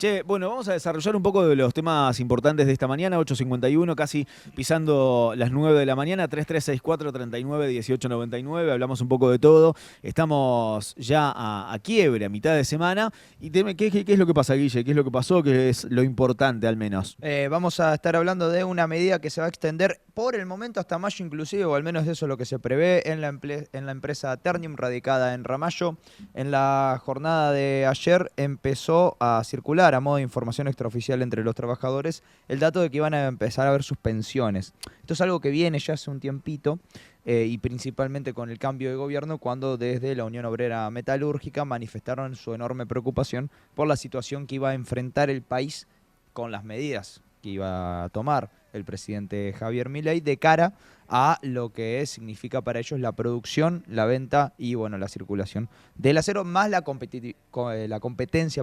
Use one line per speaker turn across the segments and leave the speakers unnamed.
Che, bueno, vamos a desarrollar un poco de los temas importantes de esta mañana, 8:51, casi pisando las 9 de la mañana, 3364-391899, hablamos un poco de todo. Estamos ya a quiebre, a mitad de semana. Y ¿qué es lo que pasa, Guille? ¿Qué es lo que pasó? ¿Qué es lo importante, al menos?
Vamos a estar hablando de una medida que se va a extender por el momento hasta mayo inclusive, o al menos eso es lo que se prevé en la empresa Ternium, radicada en Ramallo. En la jornada de ayer empezó a circular a modo de información extraoficial entre los trabajadores el dato de que iban a empezar a haber suspensiones. Esto es algo que viene ya hace un tiempito, y principalmente con el cambio de gobierno, cuando desde la Unión Obrera Metalúrgica manifestaron su enorme preocupación por la situación que iba a enfrentar el país con las medidas que iba a tomar el presidente Javier Milei de cara a lo que significa para ellos la producción, la venta y bueno, la circulación del acero, más la competencia,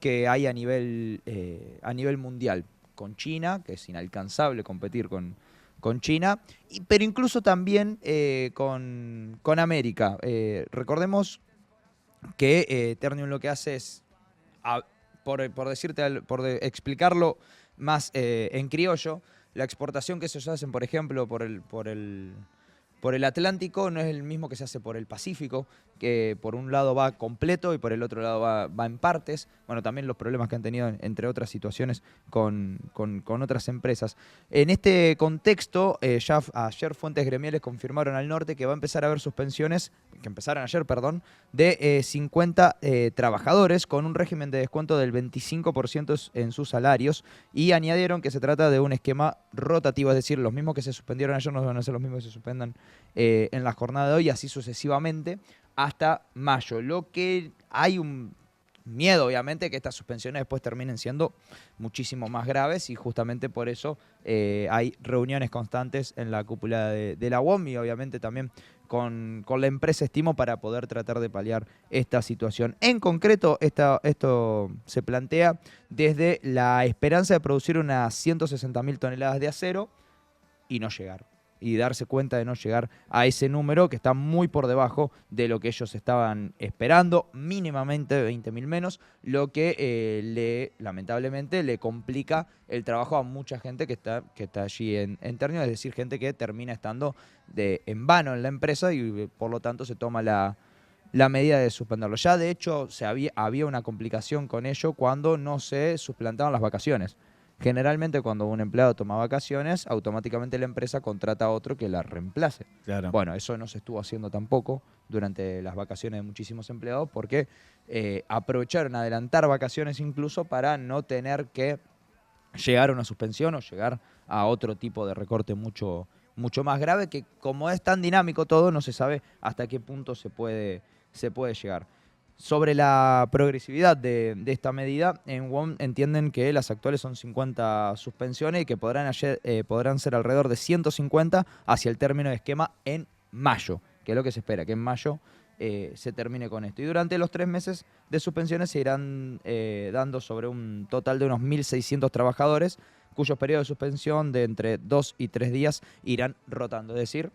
que hay a nivel mundial con China, que es inalcanzable competir con China, pero incluso también con América. Recordemos que Ternium lo que hace es, por explicarlo más en criollo, la exportación que ellos hacen, por ejemplo, por el Atlántico no es el mismo que se hace por el Pacífico, que por un lado va completo y por el otro lado va en partes. Bueno, también los problemas que han tenido, entre otras situaciones, con otras empresas. En este contexto, ya ayer fuentes gremiales confirmaron al norte que va a empezar a haber suspensiones, que empezaron ayer, perdón, de 50 trabajadores con un régimen de descuento del 25% en sus salarios, y añadieron que se trata de un esquema rotativo, es decir, los mismos que se suspendieron ayer no van a ser los mismos que se suspendan en la jornada de hoy, así sucesivamente hasta mayo. Lo que hay un miedo, obviamente, que estas suspensiones después terminen siendo muchísimo más graves, y justamente por eso hay reuniones constantes en la cúpula de la UOM y obviamente también con la empresa Estimo para poder tratar de paliar esta situación. En concreto, esto se plantea desde la esperanza de producir unas 160.000 toneladas de acero y no llegar. Y darse cuenta de no llegar a ese número, que está muy por debajo de lo que ellos estaban esperando, mínimamente 20.000 menos, lo que lamentablemente le complica el trabajo a mucha gente que está allí en Ternium, es decir, gente que termina estando en vano en la empresa y por lo tanto se toma la medida de suspenderlo. Ya de hecho había una complicación con ello cuando no se suplantaban las vacaciones. Generalmente cuando un empleado toma vacaciones, automáticamente la empresa contrata a otro que la reemplace.
Claro.
Bueno, eso no se estuvo haciendo tampoco durante las vacaciones de muchísimos empleados, porque aprovecharon adelantar vacaciones incluso para no tener que llegar a una suspensión o llegar a otro tipo de recorte mucho más grave, que como es tan dinámico todo, no se sabe hasta qué punto se puede llegar. Sobre la progresividad de esta medida, en WOM entienden que las actuales son 50 suspensiones y que podrán ser alrededor de 150 hacia el término de esquema en mayo, que es lo que se espera, que en mayo se termine con esto. Y durante los 3 meses de suspensiones se irán dando sobre un total de unos 1.600 trabajadores, cuyos periodos de suspensión de entre 2 y 3 días irán rotando, es decir,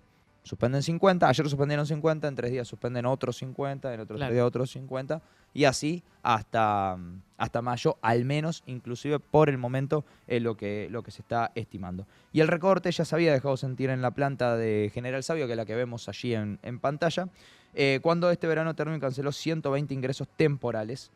suspenden 50, ayer suspendieron 50, en 3 días suspenden otros 50, en otros 3 días otros 50, y así hasta mayo, al menos, inclusive por el momento, es lo que se está estimando. Y el recorte ya se había dejado sentir en la planta de General Sabio, que es la que vemos allí en pantalla, cuando este verano Ternium canceló 120 ingresos temporales,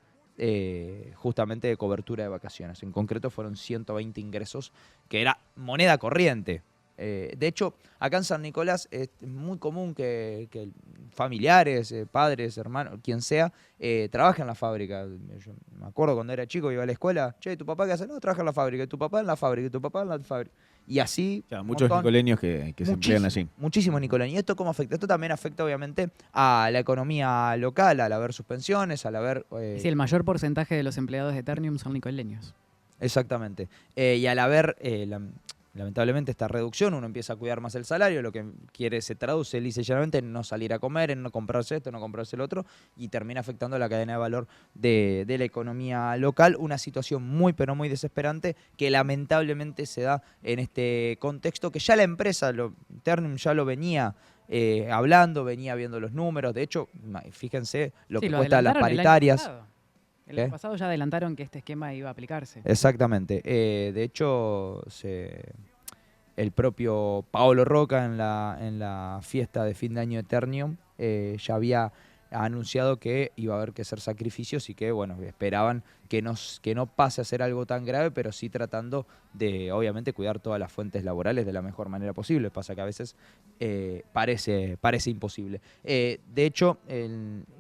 justamente de cobertura de vacaciones. En concreto fueron 120 ingresos, que era moneda corriente. De hecho, acá en San Nicolás es muy común que familiares, padres, hermanos, quien sea, trabaje en la fábrica. Yo me acuerdo cuando era chico, iba a la escuela, che, ¿tu papá qué hace? No, trabaja en la fábrica, y tu papá en la fábrica, y tu papá en la fábrica. Y así,
Ya,
un
muchos
montón.
nicoleños que se emplean allí.
Muchísimos nicoleños. ¿Y esto cómo afecta? Esto también afecta, obviamente, a la economía local, al haber suspensiones, al haber...
Y sí, el mayor porcentaje de los empleados de Ternium son nicoleños.
Exactamente. Y al haber, lamentablemente, esta reducción, uno empieza a cuidar más el salario, lo que se traduce lisa y llanamente en no salir a comer, en no comprarse esto, no comprarse el otro, y termina afectando la cadena de valor de la economía local. Una situación muy, pero muy desesperante, que lamentablemente se da en este contexto, que ya la empresa, Ternium ya lo venía hablando, venía viendo los números. De hecho, fíjense lo que cuesta las paritarias.
El
¿Qué?
año pasado ya adelantaron que este esquema iba a aplicarse.
Exactamente. De hecho, el propio Paolo Roca en la fiesta de fin de año de Ternium ya había anunciado que iba a haber que hacer sacrificios y que, bueno, esperaban que no pase a ser algo tan grave, pero sí tratando de, obviamente, cuidar todas las fuentes laborales de la mejor manera posible. Pasa que a veces parece imposible. De hecho,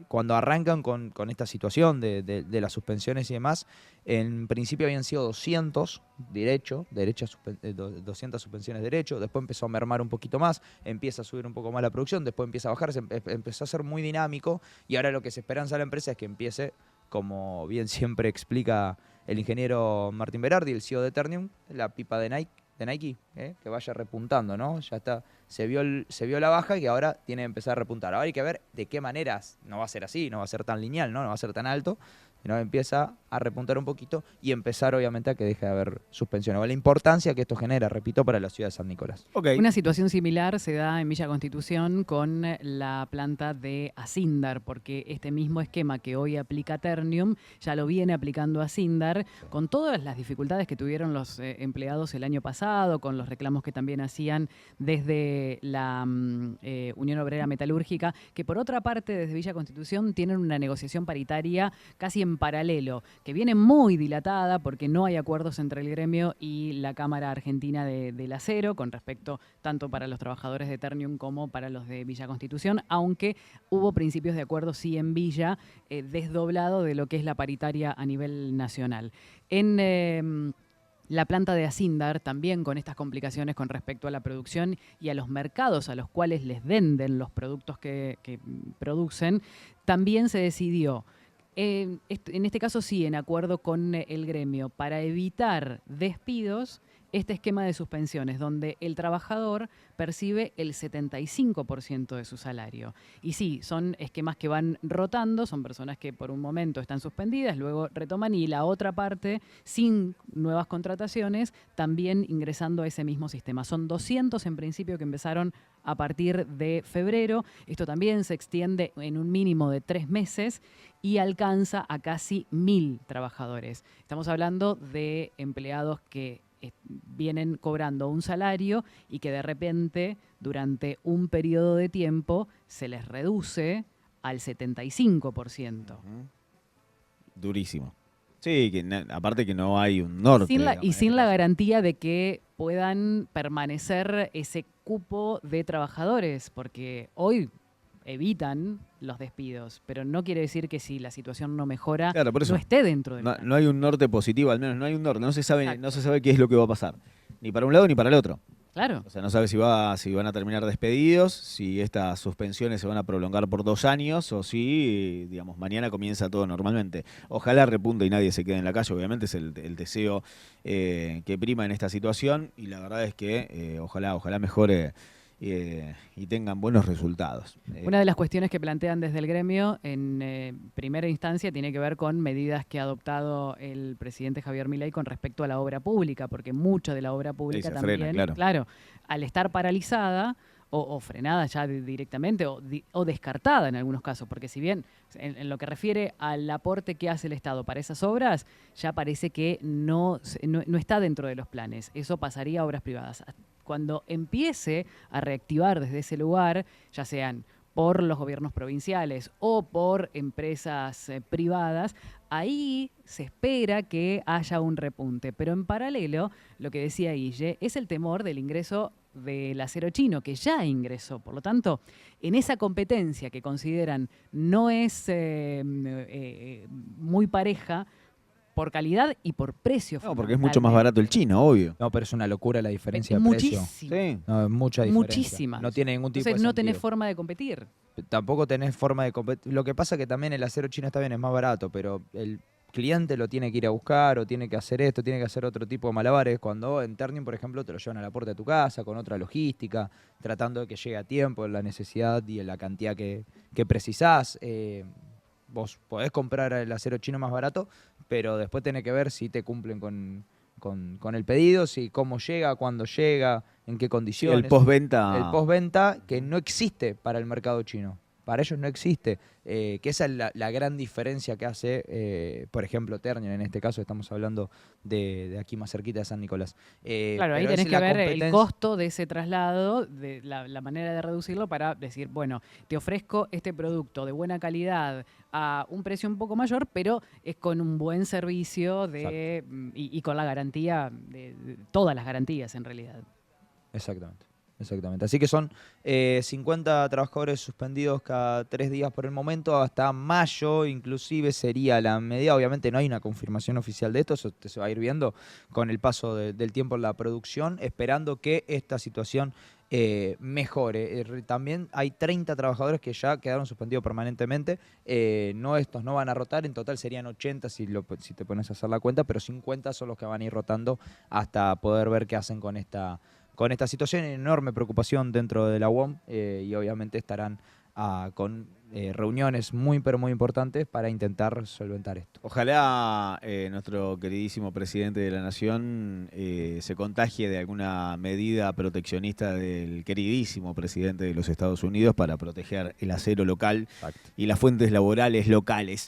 cuando arrancan con esta situación de las suspensiones y demás, en principio habían sido 200 200 suspensiones derecho, después empezó a mermar un poquito más, empieza a subir un poco más la producción, después empieza a bajar, empezó a ser muy dinámico y ahora lo que se esperanza a la empresa es que empiece, como bien siempre explica el ingeniero Martín Berardi, el CEO de Ternium, la pipa de Nike, que vaya repuntando, ¿no? Ya está, se vio la baja y que ahora tiene que empezar a repuntar. Ahora hay que ver de qué maneras, no va a ser así, no va a ser tan lineal, ¿no? No va a ser tan alto, sino empieza a repuntar un poquito y empezar obviamente a que deje de haber suspensiones. O la importancia que esto genera, repito, para la ciudad de San Nicolás.
Ok.
Una situación similar se da en Villa Constitución con la planta de Asindar, porque este mismo esquema que hoy aplica Ternium ya lo viene aplicando Asindar, con todas las dificultades que tuvieron los empleados el año pasado, con los reclamos que también hacían desde la Unión Obrera Metalúrgica, que por otra parte desde Villa Constitución tienen una negociación paritaria casi en paralelo, que viene muy dilatada porque no hay acuerdos entre el gremio y la Cámara Argentina del Acero con respecto tanto para los trabajadores de Ternium como para los de Villa Constitución, aunque hubo principios de acuerdo sí en Villa, desdoblado de lo que es la paritaria a nivel nacional. En la planta de Asindar, también con estas complicaciones con respecto a la producción y a los mercados a los cuales les venden los productos que producen, también se decidió, en este caso sí, en acuerdo con el gremio, para evitar despidos, este esquema de suspensiones, donde el trabajador percibe el 75% de su salario. Y sí, son esquemas que van rotando, son personas que por un momento están suspendidas, luego retoman y la otra parte, sin nuevas contrataciones, también ingresando a ese mismo sistema. Son 200 en principio que empezaron a partir de febrero. Esto también se extiende en un mínimo de 3 meses y alcanza a casi 1.000 trabajadores. Estamos hablando de empleados que vienen cobrando un salario y que de repente durante un periodo de tiempo se les reduce al 75%.
Durísimo. Sí, aparte que no hay un norte.
Y sin la garantía de que puedan permanecer ese cupo de trabajadores, porque hoy evitan los despidos, pero no quiere decir que si la situación no mejora,
Claro, por eso.
no esté dentro del
No,
plan.
no hay un norte positivo, al menos no hay un norte.
Exacto.
No se sabe qué es lo que va a pasar. Ni para un lado ni para el otro.
Claro.
O sea, no sabe si van a terminar despedidos, si estas suspensiones se van a prolongar por 2 años o si, digamos, mañana comienza todo normalmente. Ojalá repunte y nadie se quede en la calle, obviamente es el deseo que prima en esta situación y la verdad es que ojalá mejore y tengan buenos resultados.
Una de las cuestiones que plantean desde el gremio en primera instancia tiene que ver con medidas que ha adoptado el presidente Javier Milei con respecto a la obra pública, porque mucha de la obra pública
se
también,
frena, claro.
al estar paralizada o frenada ya directamente o descartada en algunos casos, porque si bien en lo que refiere al aporte que hace el Estado para esas obras, ya parece que no está dentro de los planes. Eso pasaría a obras privadas. Cuando empiece a reactivar desde ese lugar, ya sean por los gobiernos provinciales o por empresas privadas, ahí se espera que haya un repunte. Pero en paralelo, lo que decía Guille, es el temor del ingreso del acero chino, que ya ingresó. Por lo tanto, en esa competencia que consideran no es muy pareja, por calidad y por precio.
No, porque es mucho más barato el chino, obvio.
No, pero es una locura la diferencia de
Muchísimo.
precio.
Sí.
No, es mucha diferencia.
Muchísima.
No tiene ningún tipo
Entonces
de
no tenés
sentido.
forma de competir.
Tampoco tenés forma de competir. Lo que pasa es que también el acero chino está bien, es más barato, pero el cliente lo tiene que ir a buscar o tiene que hacer esto, tiene que hacer otro tipo de malabares. Cuando en Ternium, por ejemplo, te lo llevan a la puerta de tu casa con otra logística, tratando de que llegue a tiempo, en la necesidad y en la cantidad que precisás. Vos podés comprar el acero chino más barato, pero después tenés que ver si te cumplen con el pedido, si cómo llega, cuándo llega, en qué condiciones.
El postventa.
El postventa que no existe para el mercado chino. para ellos no existe. Que esa es la gran diferencia que hace, por ejemplo, Ternium. En este caso estamos hablando de aquí más cerquita de San Nicolás.
Claro, ahí
Pero
tenés
es
que
la
ver el
competencia.
costo de ese traslado, de la manera de reducirlo para decir, bueno, te ofrezco este producto de buena calidad a un precio un poco mayor, pero es con un buen servicio y con la garantía, de todas las garantías en realidad.
Exactamente. Exactamente. Así que son 50 trabajadores suspendidos cada 3 días por el momento, hasta mayo inclusive sería la medida. Obviamente no hay una confirmación oficial de esto, eso se va a ir viendo con el paso del tiempo en la producción, esperando que esta situación mejore. También hay 30 trabajadores que ya quedaron suspendidos permanentemente. Estos no van a rotar, en total serían 80 si te pones a hacer la cuenta, pero 50 son los que van a ir rotando hasta poder ver qué hacen con esta situación. Enorme preocupación dentro de la UOM y obviamente estarán con reuniones muy pero muy importantes para intentar solventar esto.
Ojalá nuestro queridísimo presidente de la Nación se contagie de alguna medida proteccionista del queridísimo presidente de los Estados Unidos para proteger el acero local y las fuentes laborales locales.